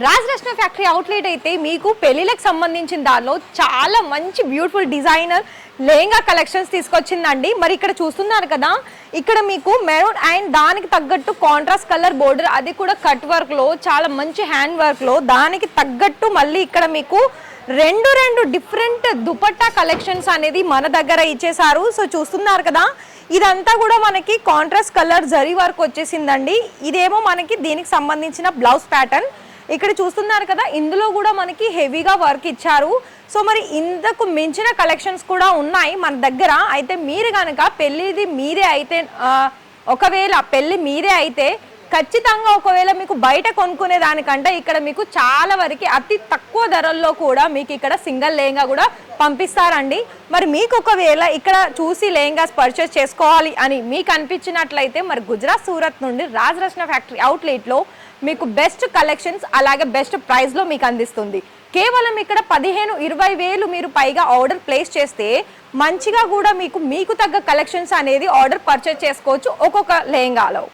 Rajaratna factory outlet అయితే మీకు పెళ్లిలకు సంబంధించిన దానిలో చాలా మంచి బ్యూటిఫుల్ డిజైనర్ లెహంగా కలెక్షన్స్ తీసుకొచ్చిందండి. మరి ఇక్కడ చూస్తున్నారు కదా, ఇక్కడ మీకు మెరూన్ అండ్ దానికి తగ్గట్టు కాంట్రాస్ట్ కలర్ బోర్డర్, అది కూడా కట్ వర్క్ లో చాలా మంచి హ్యాండ్ వర్క్ లో దానికి తగ్గట్టు మళ్ళీ ఇక్కడ మీకు రెండు డిఫరెంట్ దుపట్టా కలెక్షన్స్ అనేది మన దగ్గర ఇచ్చేసారు. సో చూస్తున్నారు కదా, ఇదంతా కూడా మనకి కాంట్రాస్ట్ కలర్ జరీ వర్క్ వచ్చేసిందండి. ఇదేమో మనకి దీనికి సంబంధించిన బ్లౌజ్ ప్యాటర్న్. ఇక్కడ చూస్తున్నారు కదా, ఇందులో కూడా మనకి హెవీగా వర్క్ ఇచ్చారు. సో మరి ఇంతకు మించిన కలెక్షన్స్ కూడా ఉన్నాయి మన దగ్గర. అయితే మీరు కనుక పెళ్ళిది మీరే అయితే, ఒకవేళ పెళ్ళి మీరే అయితే ఖచ్చితంగా ఒకవేళ మీకు బయట కొనుక్కునే దానికంటే ఇక్కడ మీకు చాలా వరకు అతి తక్కువ ధరల్లో కూడా మీకు ఇక్కడ సింగిల్ లెహంగా కూడా పంపిస్తారండి. మరి మీకు ఒకవేళ ఇక్కడ చూసి లెహంగాస్ పర్చేస్ చేసుకోవాలి అని మీకు అనిపించినట్లయితే మరి గుజరాత్ సూరత్ నుండి రాజరత్న ఫ్యాక్టరీ అవుట్లెట్లో మీకు బెస్ట్ కలెక్షన్స్ అలాగే బెస్ట్ ప్రైస్లో మీకు అందిస్తుంది. కేవలం ఇక్కడ 15-20 వేలు మీరు పైగా ఆర్డర్ ప్లేస్ చేస్తే మంచిగా కూడా మీకు తగ్గ కలెక్షన్స్ అనేది ఆర్డర్ పర్చేస్ చేసుకోవచ్చు ఒక్కొక్క లెహంగాలో.